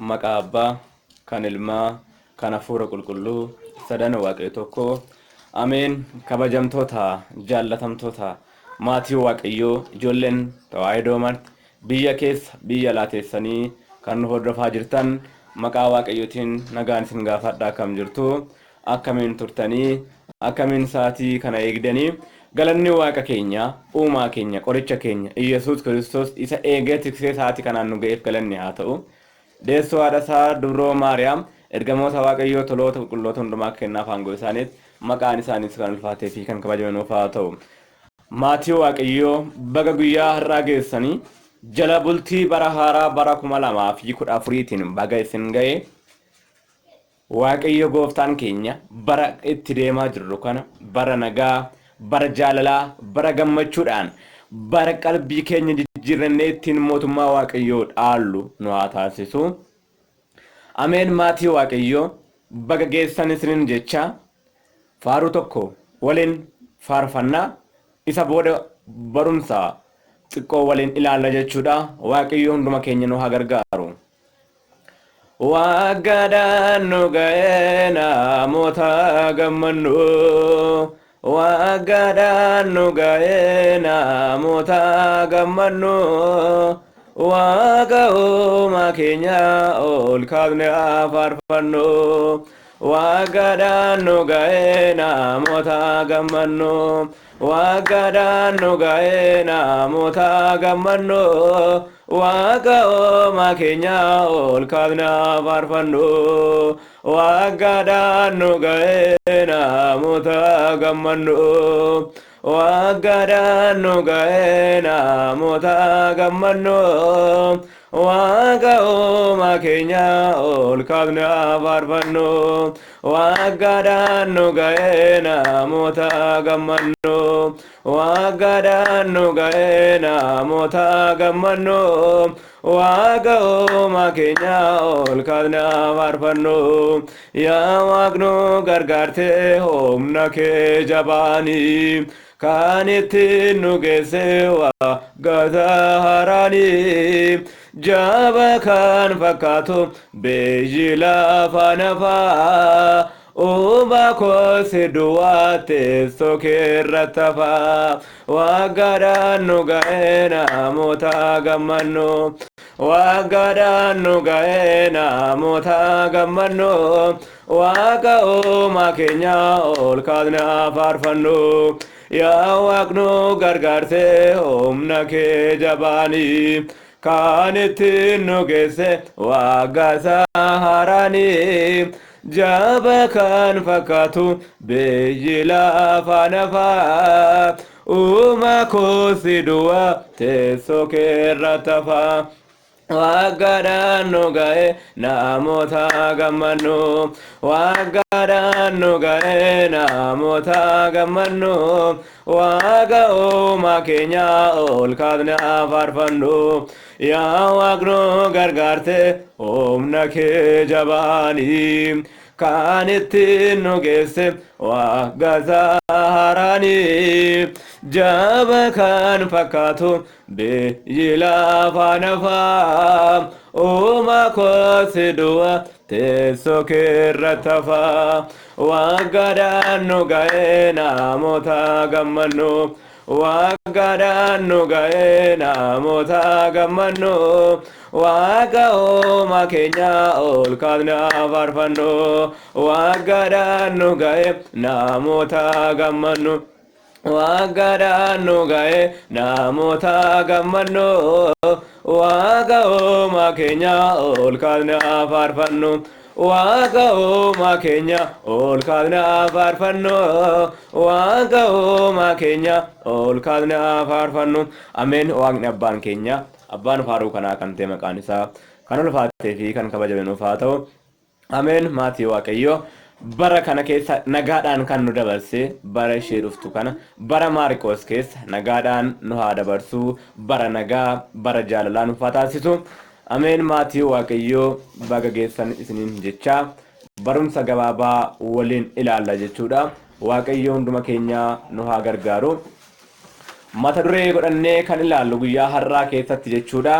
maqaa Abbaa, kan Ilmaa, kan Hafuura Qulqulluu, sadan Waaqayyo tokko. Ameen. Kabajamtoota, jaallatamtoota, maatii Waaqayyoo, ijoolleen Tawaahidoo marti biyya keessa, biyya alaa teessanii kan nu hordofaa jirtan maqaa Waaqayyootiin nagaan isin gaafadhaa akkam jirtu, akkamiin turtanii, akkamiin sa'aatii kana eegdanii. Galanni Waaqa keenya, uumaa keenya, qoricha keenya, Iyesuus Kiristoos isa eegee tiksee sa'aatii kanaan nu ga'eef galanni haa ta'u. Deessoo haadha isaa Dubroo Maariyaam ergamoota Waaqayyoo toloota qulqulloota hundumaa kennaaf aangoo isaaniitti maqaan isaaniis kan ulfaatee fi kan kabajamanuuf haa ta'u. Maatii Waaqayyoo baga guyyaa har'aa geessanii jala bultii bara haaraa bara 2014tiin baga isin ga'e. Waaqayyo gooftaan keenya bara itti deemaa jirru kana bara nagaa, bara jaalalaa, bara gammachuudhaan, bara qalbii keenya jijjiirrannee ittiin mootummaa Waaqayyoo dhaallu nu haa taasisu. Ameen. Maatii Waaqayyoo baga geessan isiniin jecha faaruu tokko waliin faarfannaa, isa booda barumsa xiqqoo waliin ilaalla jechuudha. Waaqayyo hunduma keenya nu haa gargaaru. Waggaadhaan nu ga'ee namoota gammannu, waggaadhaan nu ga'ee namoota gammannu, Waaqa uumaa keenya ol kaafne haa faarfannu. Waggaadhaan nu ga'ee namoota gammannu, waggaadhaan nu ga'ee namoota gammannu, Waaqa uumaa keenya ol kaafne haa faarfannu. Waggaadhaan nu ga'ee namoota gammannu, waggaadhaan nu ga'ee namoota gammannu, Waaqa uumaa keenya ol kaafne haa faarfannu. Waggaadhaan nu ga'ee namoota gammannu, waggaadhaan nu ga'ee namoota gammannu, Waaqa uumaa keenya ol kaafne haa faarfannu. Yaa Waaqni gargaartee humna kee jabaanii kan ittiin nu geesse waggaa haaraanii, jaba kan fakkaatu biyyi lafa nafaa, uumaa koose duwwaa teessoo keerratti hafaa. Waggaadhaan nu ga'ee namoota gammannu, waggaadhaan nu ga'ee namoota gammannu, Waaqa uumaa keenya ol kaafne haa faarfannu. Yaa Waaqni gargaartee humna kee jabaanii kan ittiin nu geesse waggaa haaraanii, jaba kan fakkaatu biyyi lafa nafaa, uumaa koose duwwaa teessoo keerratti hafaa. Waggaadhaan nu ga'ee namoota gammannu, waggaadhaan nu ga'ee namoota gammannu, Waaqa uumaa keenya ol kaafne haa faarfannu. Yaa Waaqni gargaartee humna kee jabaanii kan ittiin nu geesse waggaa haaraanii, jaba kan fakkaatu biyyi lafa nafaa, uumaa koose duwwaa teessoo keerratti hafaa. Waggaadhaan nu ga'ee namoota gammannu, waggaadhaan nu ga'ee namoota gammannu, Waaqa uumaa keenya ol kaafne haa faarfannu. Waggaadhaan nu ga'ee namoota gammannu, waggaadhaan nu ga'ee namoota gammannu, Waaqa uumaa keenya ol kaafne haa faarfannu. Waaqa uumaa keenya ol kaafne haa faarfannu, Waaqa uumaa keenya ol kaafne haa faarfannu. Ameen. Waaqni abbaan keenya, abbaan faaruu kanaa kan ta'e maqaan isaa kan ulfaatee fi kan kabajamanuuf haa ta'u. Ameen. Maatii Waaqayyoo bara kana keessa nagaadhaan kan nu dabarse, bara ishee dhuftu kana bara Maarqoos keessa nagaadhaan nu haa dabarsu, bara nagaa, bara jaalalaa nuuf haa taasisu. Ameen. Maatii Waaqayyoo baga geessan isiniin jecha barumsa gabaabaa waliin ilaalla jechuudha. Waaqayyo hunduma keenya nu haa gargaaru. Mata duree godhannee kan ilaallu guyyaa har'aa keessatti jechuudha.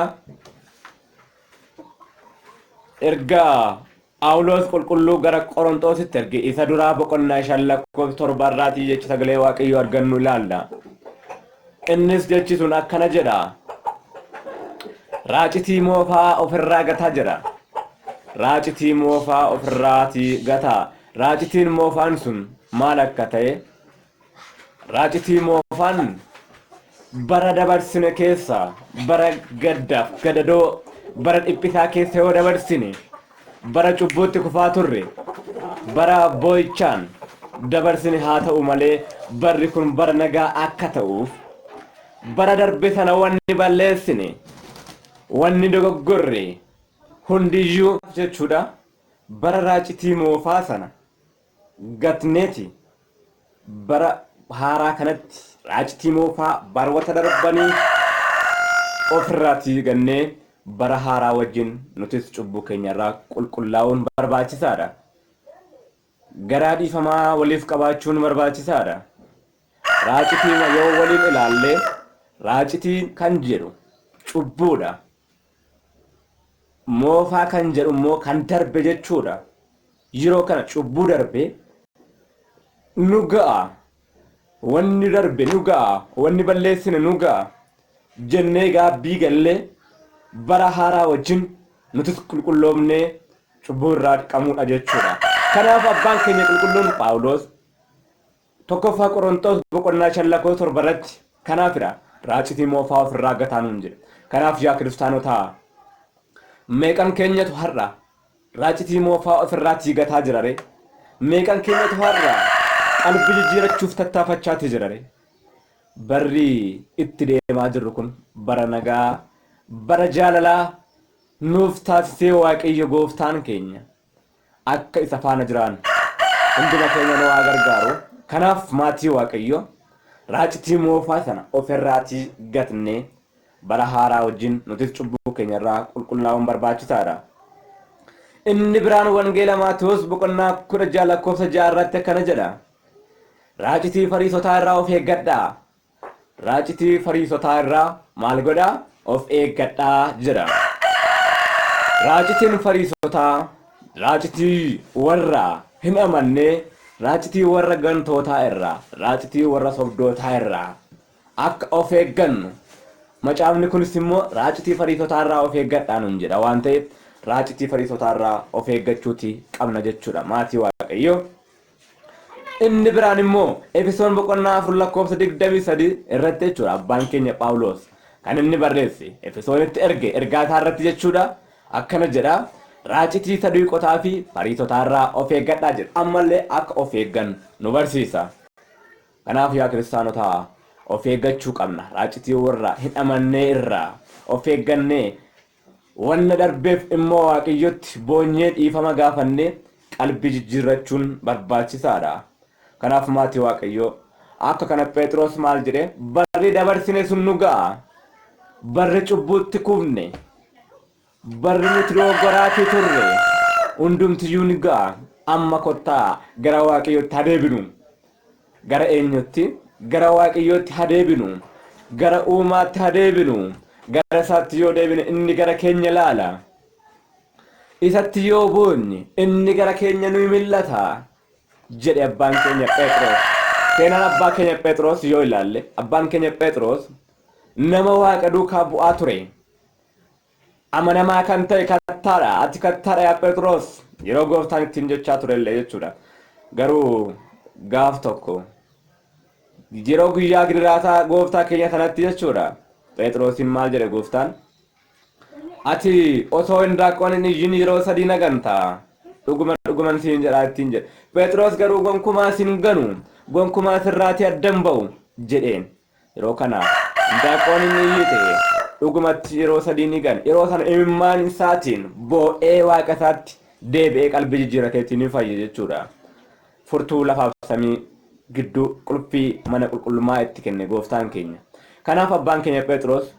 ergaa Phaawulos qulqulluu gara Qorontositti erge isa duraa boqonnaa 5 lakkoofsa 7 irraatii jecha sagalee Waaqayyoo argannu ilaalla. Innis jechi sun akkana jedha. Raacitii moofaa ofirraa gataa jedha. Raacitii moofaa ofirraatii gataa. Raacitiin moofaan sun maal akka ta'e? Raacitii moofaan bara dabarsine keessa, bara gaddaaf gadadoo, bara dhiphisaa keessa yoo dabarsine, bara cubbuutti kufaa turre, bara boo'ichaan dabarsine haa ta'u malee barri kun bara nagaa akka ta'uuf, bara darbe sana wanni balleessine, wanni dogoggorre hundiyyuu jechuudha. Bara raacitii moofaa sana gatneeti bara haaraa kanatti raacitii moofaa baroota darbanii ofirraatii gannee bara haaraa wajjin nutis cubbuu keenya irraa qulqullaa'uun barbaachisaadha. Garaa dhiifamaa waliif qabaachuun barbaachisaadha. Raacitii yoo waliin ilaalle raacitii kan jedhu cubbuudha. Moofaa kan jedhu immoo kan darbe jechuudha. Yeroo kana cubbuu darbe nu ga'a. Wanni darbe nu ga'a. Wanni balleessine nu ga'a. Jennee gaabbii gallee bara haaraa wajjin nutis qulqulloomnee cubbuu irraa dhiqamuudha jechuudha. Kanaaf abbaan keenya qulqulluun Phaawulos tokkoffaa Qorontos boqonnaa 5 lakkoofsa 7 irratti kanaafidha raacitii moofaa ofirraa gataa nuun jedhe. Kanaaf yaa kiristaanotaa meeqan keenyatu har'a raacitii moofaa ofirraatii gataa jirare? Meeqan keenyatu har'a qalbii jijjiirachuuf tattaafachaati jirare? Barri itti deemaa jirru kun bara nagaa, bara jaalalaa nuuf taasisee Waaqayyo gooftaan keenya akka isa faana jiraan hunduma keenya nu haa gargaaru. Kanaaf maatii Waaqayyo raacitii moofaa sana ofirraatii gatnee bara haaraa wajjin nutis cubbuu keenya irraa qulqullaa'uun barbaachisaadha. Inni biraan wangeela Maatewos boqonnaa 16 lakkoofsa 6 irratti akkana jedha. Raacitii Fariisotaa irraa of eeggadhaa. Raacitii Fariisotaa irraa maal godhaa? Of eeggadhaa jedha. Raacitiin Fariisotaa raacitii warra hin amanne, raacitii warra gantootaa irraa, raacitii warra sobdootaa irraa akka of eeggannu. Macaafni kunis immoo raacitii Fariisotaa irraa of eeggadhaa nuun jedha waan ta'eef raacitii Fariisotaa irraa of eeggachuuti qabna jechuudha maatii Waaqayyoo. Inni biraan immoo Efesoon boqonnaa 4 lakkoofsa 23 irratti jechuudha abbaan keenya Phaawulos kan inni barreesse Efesoonitti erge ergaa isaa irratti jechuudha akkana jedha. Raacitii Saduuqotaa fi Fariisotaa irraa of eeggadhaa jedha. Ammallee akka of eeggan nu barsiisa. Kanaaf yaa kiristaanotaa of eeggachuu qabna. Raacitii warra hin amannee irraa of eeggannee wanna darbeef immoo Waaqayyotti boonyee dhiifama gaafannee qalbii jijjiirrachuun barbaachisaadha. Kanaaf maatii Waaqayyoo akka kana Phexros maal jedhe? Barri dabarsine sun nu ga'a. Barri cubbuutti kufne, barri nuti dogoggoraatii turre hundumtiyyuu ni ga'a. Amma kottaa gara Waaqayyootti haa deebinu. Gara eenyutti? Gara Waaqayyootti haa deebinu. Gara uumaatti haa deebinu. Gara isaatti yoo deebine inni gara keenya laala. Isatti yoo boonye inni gara keenya nu mil'ata jedhe abbaan keenya Phexros. Seenaan abbaa keenya Phexros yoo ilaalle abbaan keenya Phexros nama Waaqa duukaa bu'aa ture. Amanamaa kan ta'e kattaadha. Ati kattaadha yaa Phexros yeroo gooftaan ittiin jechaa turellee jechuudha. Garuu gaaf tokko yeroo guyyaa gidiraataa gooftaa keenya sanatti jechuudha. Phexrosin maal jedhe gooftaan? Ati osoo hin daaqoon hin iyyin yeroo 3 na gantaa. Dhuguman siin jedhaa ittiin jedhe. Phexros garuu gonkumaa siin ganu, gonkumaa sirraatii addan ba'u jedheen. Yeroo kana daaqoon hin iyyite dhugumatti yeroo 3 ni gan. Yeroo sana imimmaan isaatiin boo'ee Waaqa isaatti deebi'ee qalbii jijjiirateetiin ni fayye jechuudha. Furtuu lafaaf samii gidduu qulfii mana qulqullummaa itti kenne gooftaan keenya. Kanaaf abbaan keenya Phexros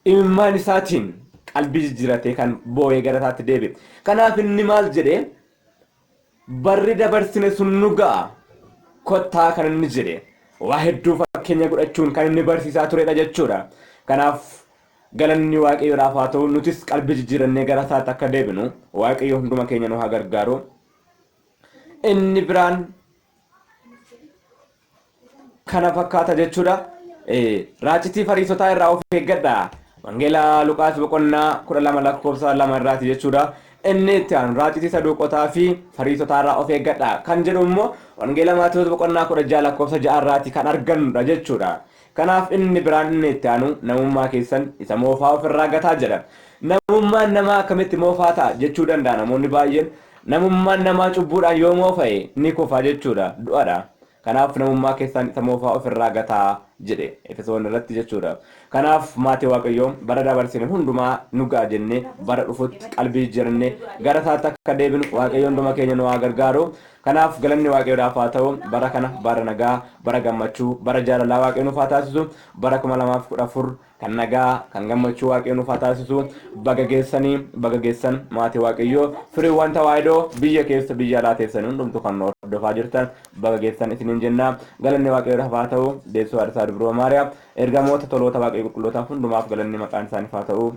imimmaan isaatiin qalbii jijjiiratee kan boo'ee gara isaatti deebi'e. Kanaaf inni maal jedhee? Barri dabarsine sun nu ga'a. Kottaa kan inni jedhe waa hedduu fakkeenya godhachuun kan inni barsiisaa turedha jechuudha. Kanaaf galanni waaqayyoodhaaf haa ta'u nutis qalbii jijjiirannee gara isaatti akka deebinu waaqayyo hunduma keenya nu haa gargaaru. Inni biraan kana fakkaata jechuudha. Raacitii Fariisotaa irraa of eeggadhaa. Wangeelaa Luqaas boqonnaa 12 lakkoofsa 2 irraati jechuudha. Inni itti aanu raacitii Saduuqotaa fi Fariisotaa irraa of eeggadhaa kan jedhu immoo Wangeela Maatewos boqonnaa 16 lakkoofsa 6 irraati kan argannudha jechuudha. Kanaaf inni biraan inni itti aanu namummaa keessan isa moofaa ofirraa gataa jedha. Namummaan namaa akkamitti moofaa ta'a jechuu danda'a namoonni baay'een. Namummaan namaa cubbuudhaan yoo moofa'e ni kufa jechuudha, du'adha. Kanaaf namummaa keessan isa moofaa ofirraa gataa jedhe Efesoon irratti jechuudha. Kanaaf maatii Waaqayyoo bara dabarsine hundumaa nu ga'a jennee bara dhufutti qalbii jijjiirannee gara isaatti akka deebinu Waaqayyo hunduma keenya nu haa gargaaru. Kanaaf galanni Waaqayyoodhaaf haa ta'u bara kana bara nagaa, bara gammachuu, bara jaalalaa Waaqayyo nuuf haa taasisu. Bara 2014 kan nagaa, kan gammachuu Waaqayyo nuuf haa taasisu. Baga geessan maatii Waaqayyoo firiiwwan tawaahidoo biyya keessa biyya alaa teessanii hundumtu kan hordofaa jirtan baga geessan isiniin jenna. Galanni Waaqayyoodhaaf haa ta'u deessuu Addis Ababa Maariyaam ergamoota toloota Waaqayyo qulqullootaaf hundumaaf galanni maqaan isaaniif haa ta'u.